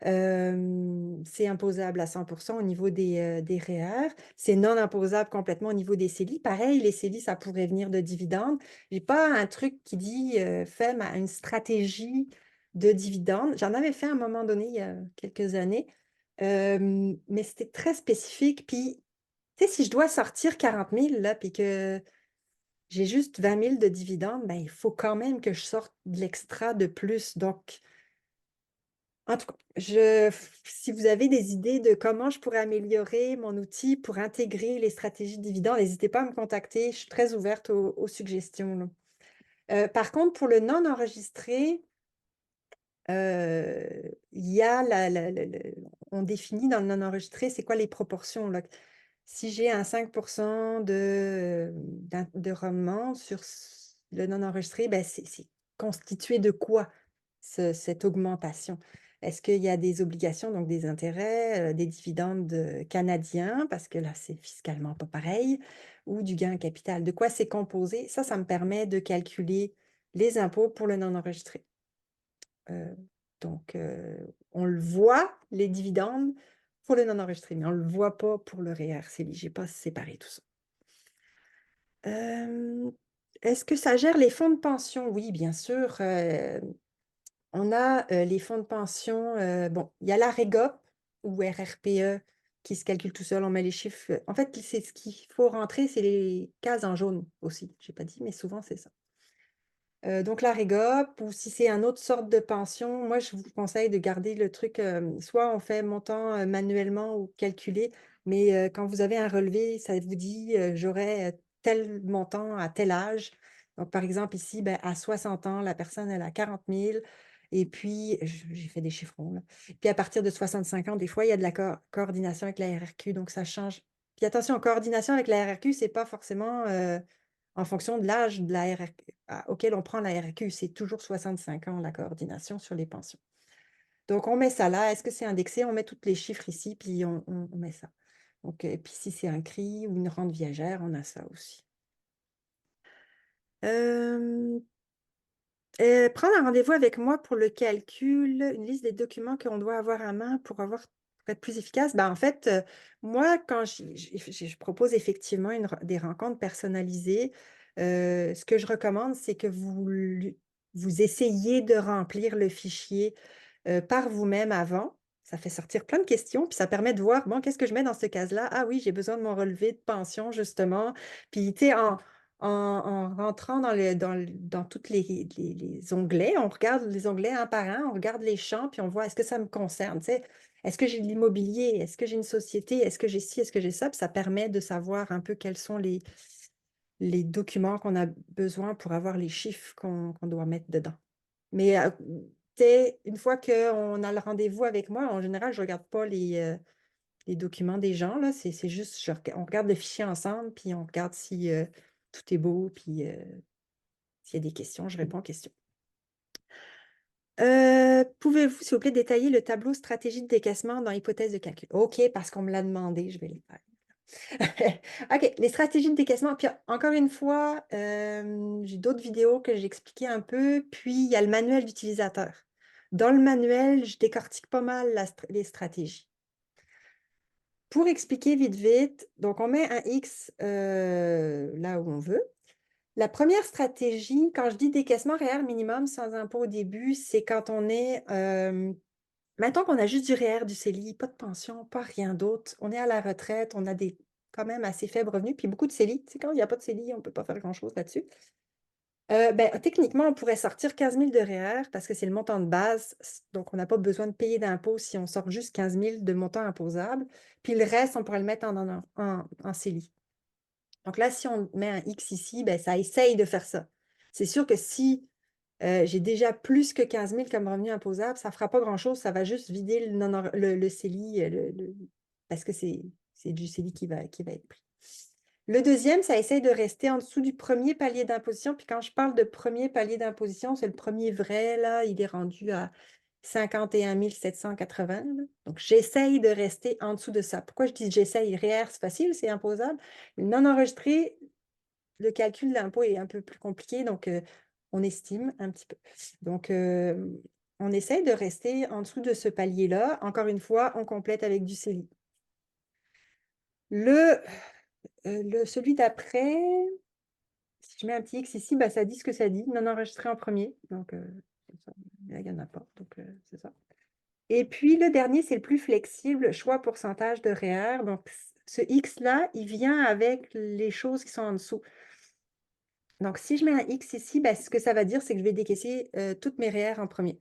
c'est imposable à 100% au niveau des REER. C'est non imposable complètement au niveau des CELI. Pareil, les CELI, ça pourrait venir de dividendes. Je n'ai pas un truc qui dit fais une stratégie de dividendes. J'en avais fait à un moment donné, il y a quelques années, mais c'était très spécifique. Puis, tu sais, si je dois sortir 40 000, là, puis que j'ai juste 20 000 de dividendes, ben, il faut quand même que je sorte de l'extra de plus. Donc, en tout cas, si vous avez des idées de comment je pourrais améliorer mon outil pour intégrer les stratégies de dividendes, n'hésitez pas à me contacter. Je suis très ouverte aux suggestions, là. Par contre, pour le non enregistré, il y a on définit dans le non enregistré, c'est quoi les proportions, là. Si j'ai un 5% de rendement sur le non enregistré, ben c'est constitué de quoi cette augmentation? Est-ce qu'il y a des obligations, donc des intérêts, des dividendes canadiens, parce que là, c'est fiscalement pas pareil, ou du gain en capital? De quoi c'est composé? Ça me permet de calculer les impôts pour le non enregistré. Donc, on le voit, les dividendes, pour le non enregistré, mais on ne le voit pas pour le REER-CELI. Je n'ai pas séparé tout ça. Est-ce que ça gère les fonds de pension? Oui, bien sûr. On a les fonds de pension. Bon, il y a la REGOP ou RRPE qui se calcule tout seul. On met les chiffres. En fait, c'est ce qu'il faut rentrer, c'est les cases en jaune aussi. Je n'ai pas dit, mais souvent, c'est ça. Donc la REGOP, ou si c'est une autre sorte de pension, moi, je vous conseille de garder le truc, soit on fait montant manuellement ou calculé, mais quand vous avez un relevé, ça vous dit j'aurai tel montant à tel âge. Donc, par exemple, ici, ben, à 60 ans, la personne, elle a 40 000. Et puis, j'ai fait des chiffrons, là. Puis à partir de 65 ans, des fois, il y a de la coordination avec la RRQ, donc ça change. Puis attention, coordination avec la RRQ, c'est pas forcément en fonction de l'âge de la RRQ, auquel on prend la RRQ. C'est toujours 65 ans, la coordination sur les pensions. Donc, on met ça là. Est-ce que c'est indexé? On met tous les chiffres ici, puis on met ça. Donc, et puis, si c'est un CRI ou une rente viagère, on a ça aussi. Prendre un rendez-vous avec moi pour le calcul, une liste des documents qu'on doit avoir à main pour être plus efficace. Ben, en fait, moi, quand je propose effectivement des rencontres personnalisées, ce que je recommande, c'est que vous essayiez de remplir le fichier par vous-même avant. Ça fait sortir plein de questions, puis ça permet de voir, bon, qu'est-ce que je mets dans ce case-là? Ah oui, j'ai besoin de mon relevé de pension, justement. Puis, tu sais, en rentrant dans tous les onglets, on regarde les onglets un par un, on regarde les champs, puis on voit, est-ce que ça me concerne? Tu sais, est-ce que j'ai de l'immobilier? Est-ce que j'ai une société? Est-ce que j'ai ci? Est-ce que j'ai ça? Puis ça permet de savoir un peu quels sont les documents qu'on a besoin pour avoir les chiffres qu'on doit mettre dedans. Mais une fois qu'on a le rendez-vous avec moi, en général, je ne regarde pas les documents des gens, là. C'est juste, on regarde le fichier ensemble, puis on regarde si tout est beau, puis s'il y a des questions, je réponds aux questions. Pouvez-vous, s'il vous plaît, détailler le tableau stratégie de décaissement dans l'hypothèse de calcul? OK, parce qu'on me l'a demandé, je vais le faire. OK, les stratégies de décaissement. Puis encore une fois, j'ai d'autres vidéos que j'ai expliqué un peu. Puis il y a le manuel d'utilisateur. Dans le manuel, je décortique pas mal les stratégies. Pour expliquer vite, vite, donc on met un X là où on veut. La première stratégie, quand je dis décaissement REER minimum sans impôt au début, c'est quand on est, mettons qu'on a juste du REER, du CELI, pas de pension, pas rien d'autre. On est à la retraite, on a des quand même assez faibles revenus, puis beaucoup de CELI. Tu sais, quand il n'y a pas de CELI, on ne peut pas faire grand-chose là-dessus. Techniquement, on pourrait sortir 15 000 de REER parce que c'est le montant de base. Donc, on n'a pas besoin de payer d'impôt si on sort juste 15 000 de montant imposable. Puis le reste, on pourrait le mettre en CELI. Donc là, si on met un X ici, ben, ça essaye de faire ça. C'est sûr que si j'ai déjà plus que 15 000 comme revenu imposable, ça ne fera pas grand-chose. Ça va juste vider le CELI parce que c'est du CELI qui va être pris. Le deuxième, ça essaye de rester en dessous du premier palier d'imposition. Puis quand je parle de premier palier d'imposition, c'est le premier vrai, là, il est rendu à 51 780. Là. Donc, j'essaye de rester en dessous de ça. Pourquoi je dis j'essaye? REER, c'est facile, c'est imposable. Non enregistré, le calcul de l'impôt est un peu plus compliqué. Donc, on estime un petit peu. Donc, on essaye de rester en dessous de ce palier-là. Encore une fois, on complète avec du CELI. Celui d'après, si je mets un petit X ici, bah, ça dit ce que ça dit, non enregistré en premier. Donc, là, il n'y en a pas. Donc, c'est ça. Et puis, le dernier, c'est le plus flexible, choix pourcentage de REER. Donc, ce X-là, il vient avec les choses qui sont en dessous. Donc, si je mets un X ici, ben, ce que ça va dire, c'est que je vais décaisser toutes mes REER en premier.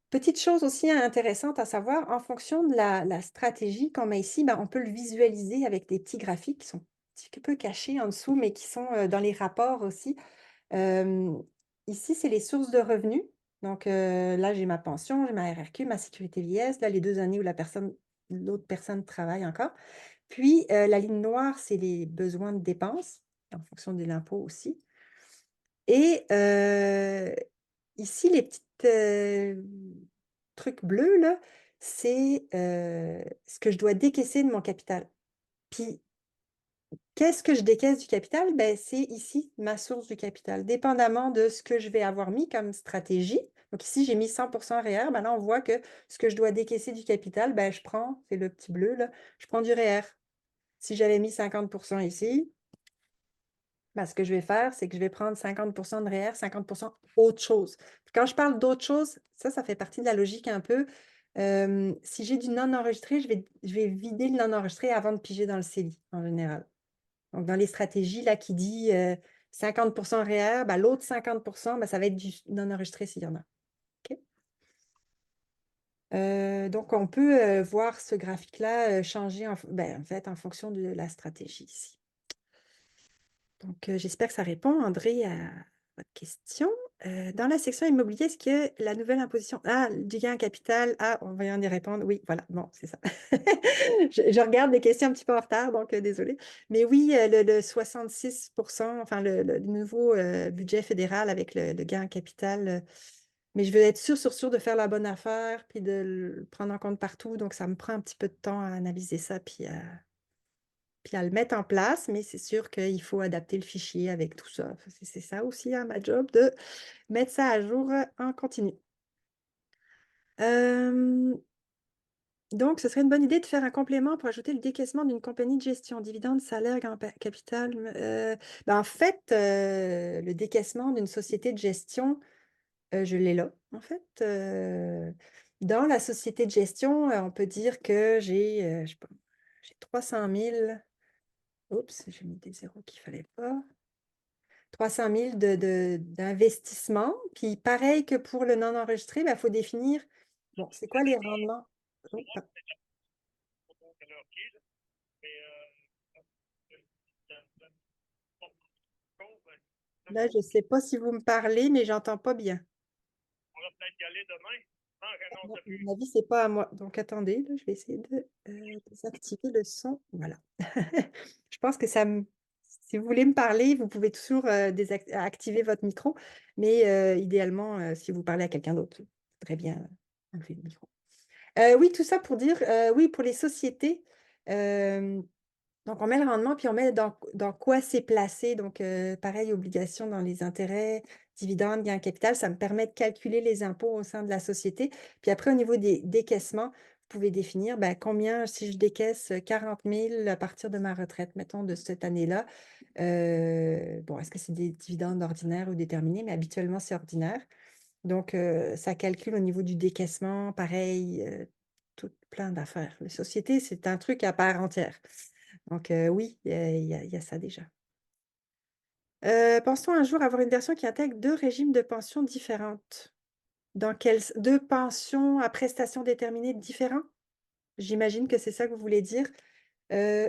Petite chose aussi intéressante à savoir, en fonction de la stratégie qu'on met ici, ben, on peut le visualiser avec des petits graphiques qui sont un petit peu cachés en dessous, mais qui sont dans les rapports aussi. Ici, c'est les sources de revenus. Donc, là, j'ai ma pension, j'ai ma RRQ, ma sécurité vieillesse. Là, les 2 années où l'autre personne travaille encore. Puis, la ligne noire, c'est les besoins de dépenses, en fonction de l'impôt aussi. Et ici, les petits trucs bleus, là, c'est ce que je dois décaisser de mon capital. Puis, qu'est-ce que je décaisse du capital? Ben, c'est ici ma source du capital, dépendamment de ce que je vais avoir mis comme stratégie. Donc ici, j'ai mis 100% REER. Ben là, on voit que ce que je dois décaisser du capital, ben, je prends, c'est le petit bleu, là, je prends du REER. Si j'avais mis 50% ici, ben, ce que je vais faire, c'est que je vais prendre 50% de REER, 50% autre chose. Puis quand je parle d'autre chose, ça fait partie de la logique un peu. Si j'ai du non-enregistré, je vais vider le non-enregistré avant de piger dans le CELI, en général. Donc, dans les stratégies, là, qui dit 50% REER, ben, l'autre 50%, ben, ça va être du non-enregistré s'il y en a. OK? Donc, on peut voir ce graphique-là changer en fait, en fonction de la stratégie ici. Donc, j'espère que ça répond, André, à votre question. Dans la section immobilier, est-ce que la nouvelle imposition du gain en capital, on va y répondre. Oui, voilà, bon, c'est ça. Je regarde les questions un petit peu en retard, donc désolé. Mais oui, le 66%, enfin, le nouveau budget fédéral avec le gain en capital. Mais je veux être sûre de faire la bonne affaire, puis de le prendre en compte partout. Donc, ça me prend un petit peu de temps à analyser ça, puis à le mettre en place, mais c'est sûr qu'il faut adapter le fichier avec tout ça. C'est ça aussi, hein, ma job, de mettre ça à jour en continu. Donc, ce serait une bonne idée de faire un complément pour ajouter le décaissement d'une compagnie de gestion, dividendes, salaire, gain capital. En fait, le décaissement d'une société de gestion, je l'ai là, en fait. Dans la société de gestion, on peut dire que je sais pas, j'ai 300 000. Oups, j'ai mis des zéros qu'il ne fallait pas. 300 000 d'investissement. Puis pareil que pour le non enregistré, il faut définir, bon, c'est quoi les rendements? Oh, là, je ne sais pas si vous me parlez, mais j'entends pas bien. À mon avis, c'est pas à moi. Donc, attendez, là, je vais essayer de désactiver le son. Voilà. Je pense que si vous voulez me parler, vous pouvez toujours activer votre micro, mais idéalement, si vous parlez à quelqu'un d'autre, il faudrait bien enlever le micro. Oui, tout ça pour dire, oui, pour les sociétés, donc on met le rendement, puis on met dans quoi c'est placé. Donc, pareil, obligation dans les intérêts, dividendes, gains capital, ça me permet de calculer les impôts au sein de la société. Puis après, au niveau des décaissements, vous pouvez définir combien, si je décaisse 40 000 à partir de ma retraite, mettons, de cette année-là. Bon, est-ce que c'est des dividendes ordinaires ou déterminés? Mais habituellement, c'est ordinaire. Donc, ça calcule au niveau du décaissement, pareil, tout plein d'affaires. Les sociétés, c'est un truc à part entière. Donc, oui, il y a ça déjà. Pense-t-on un jour avoir une version qui intègre 2 régimes de pension différentes? Dans quels 2 pensions à prestations déterminées différents? J'imagine que c'est ça que vous voulez dire. Euh,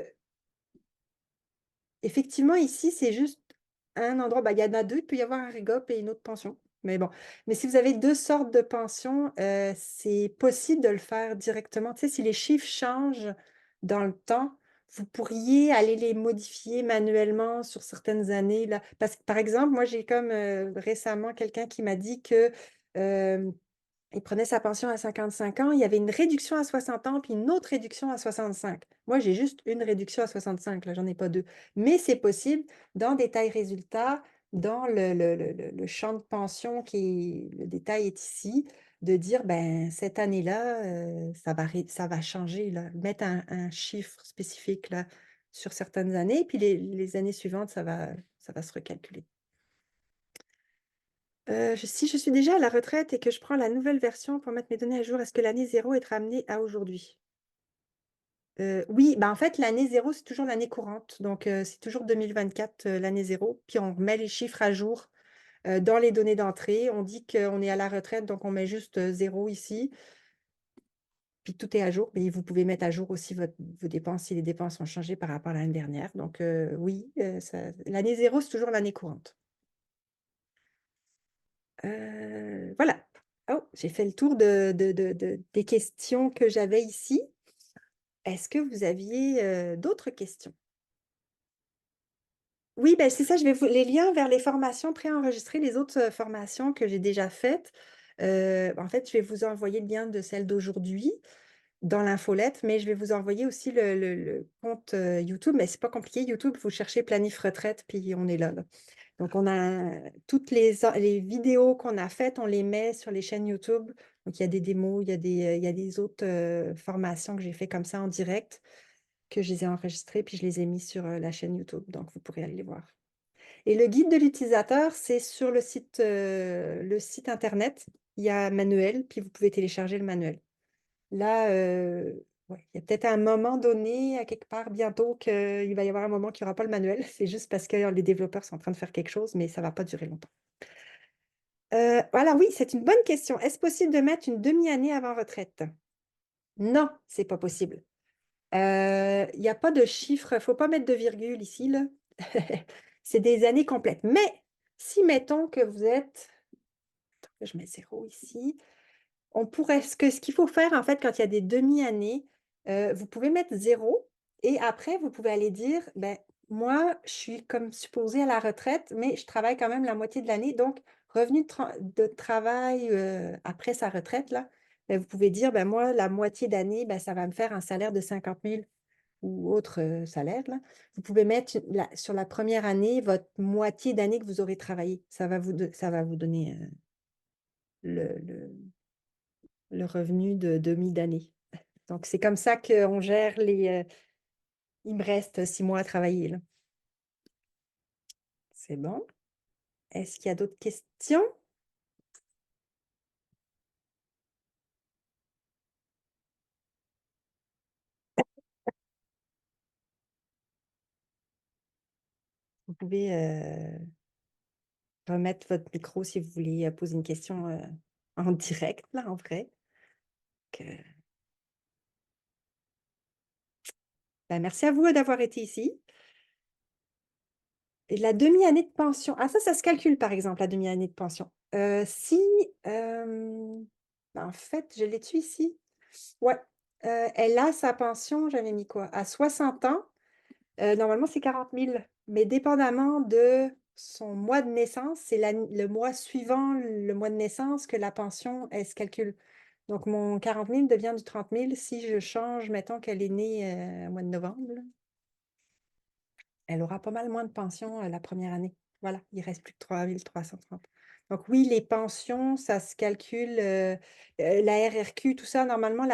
Effectivement, ici, c'est juste un endroit. Il y en a 2, il peut y avoir un REGOP et une autre pension. Mais bon, mais si vous avez 2 sortes de pensions, c'est possible de le faire directement. Tu sais, si les chiffres changent dans le temps, vous pourriez aller les modifier manuellement sur certaines années, là. Parce que, par exemple, moi, j'ai comme récemment quelqu'un qui m'a dit que il prenait sa pension à 55 ans, il y avait une réduction à 60 ans, puis une autre réduction à 65. Moi, j'ai juste une réduction à 65, là, j'en ai pas deux. Mais c'est possible, dans Détail résultats, dans le champ de pension le détail est ici, de dire, ben, cette année-là, ça va changer, là. Mettre un chiffre spécifique là, sur certaines années, puis les années suivantes, ça va se recalculer. Si je suis déjà à la retraite et que je prends la nouvelle version pour mettre mes données à jour, est-ce que l'année zéro est ramenée à aujourd'hui? Oui, bah en fait, l'année zéro, c'est toujours l'année courante. Donc, c'est toujours 2024, l'année zéro. Puis, on remet les chiffres à jour dans les données d'entrée. On dit qu'on est à la retraite, donc on met juste 0 ici. Puis, tout est à jour. Mais vous pouvez mettre à jour aussi vos dépenses si les dépenses ont changé par rapport à l'année dernière. Donc, oui, l'année zéro, c'est toujours l'année courante. Voilà. Oh, j'ai fait le tour des questions que j'avais ici. Est-ce que vous aviez d'autres questions? Oui, ben, c'est ça, je vais vous les liens vers les formations préenregistrées, les autres formations que j'ai déjà faites. En fait, je vais vous envoyer le lien de celle d'aujourd'hui dans l'infolette, mais je vais vous envoyer aussi le compte YouTube. Mais c'est pas compliqué, YouTube, vous cherchez Planif Retraite, puis on est là. Donc, on a toutes les vidéos qu'on a faites, on les met sur les chaînes YouTube. Donc, il y a des démos, il y a des autres formations que j'ai fait comme ça en direct, que je les ai enregistrées, puis je les ai mis sur la chaîne YouTube. Donc, vous pourrez aller les voir. Et le guide de l'utilisateur, c'est sur le site internet. Il y a un manuel, puis vous pouvez télécharger le manuel. Là, ouais, il y a peut-être un moment donné, à quelque part, bientôt, qu'il va y avoir un moment qu'il n'y aura pas le manuel. C'est juste parce que les développeurs sont en train de faire quelque chose, mais ça ne va pas durer longtemps. Voilà, oui, c'est une bonne question. Est-ce possible de mettre une demi-année avant retraite? Non, c'est pas possible. Il n'y a pas de chiffre, il ne faut pas mettre de virgule ici, là. C'est des années complètes. Mais si, mettons que vous êtes, je mets 0 ici, on pourrait, ce qu'il faut faire, en fait, quand il y a des demi-années, vous pouvez mettre 0 et après, vous pouvez aller dire, ben, moi, je suis comme supposée à la retraite, mais je travaille quand même la moitié de l'année. Donc, revenu de travail après sa retraite, là, ben, vous pouvez dire, ben, moi, la moitié d'année, ben, ça va me faire un salaire de 50 000 ou autre salaire, là. Vous pouvez mettre sur la première année votre moitié d'année que vous aurez travaillé. Ça va vous donner le, le- le revenu de demi d'année. Donc, c'est comme ça qu'on gère il me reste 6 mois à travailler, là. C'est bon. Est-ce qu'il y a d'autres questions? Vous pouvez remettre votre micro si vous voulez poser une question en direct, là, en vrai. Que- Ben, merci à vous d'avoir été ici. Et la demi-année de pension. Ah, ça se calcule, par exemple, la demi-année de pension. Si, ben, en fait, je l'ai-tu ici? Ouais. Elle a sa pension, j'avais mis quoi? À 60 ans, normalement, c'est 40 000. Mais dépendamment de son mois de naissance, c'est le mois suivant le mois de naissance que la pension, elle se calcule. Donc, mon 40 000 devient du 30 000 si je change, mettons qu'elle est née au mois de novembre. Là. Elle aura pas mal moins de pension la première année. Voilà, il reste plus que 3 330. Donc oui, les pensions, ça se calcule. La RRQ, tout ça, normalement,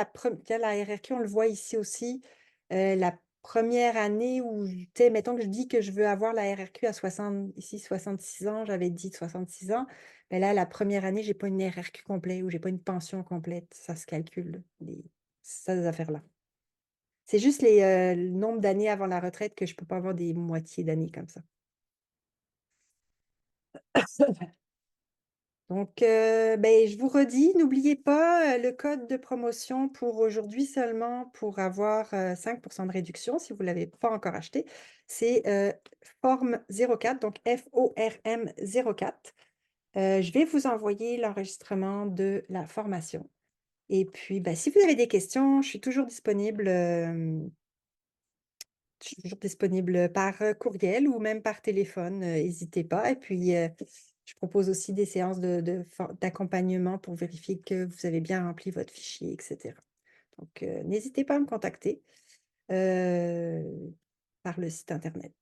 tiens, la RRQ, on le voit ici aussi. La première année où, tu sais, mettons que je dis que je veux avoir la RRQ à 60, ici 66 ans, j'avais dit 66 ans. Mais là, la première année, j'ai pas une RRQ complète ou j'ai pas une pension complète. Ça se calcule, ces affaires-là. C'est juste le nombre d'années avant la retraite que je ne peux pas avoir des moitiés d'années comme ça. Donc, ben, je vous redis, n'oubliez pas le code de promotion pour aujourd'hui seulement pour avoir 5% de réduction si vous ne l'avez pas encore acheté. C'est FORM04, donc FORM04. Je vais vous envoyer l'enregistrement de la formation. Et puis, ben, si vous avez des questions, je suis toujours disponible. Je suis toujours disponible par courriel ou même par téléphone. N'hésitez pas. Et puis, je propose aussi des séances d'accompagnement pour vérifier que vous avez bien rempli votre fichier, etc. Donc, n'hésitez pas à me contacter euh, par le site Internet.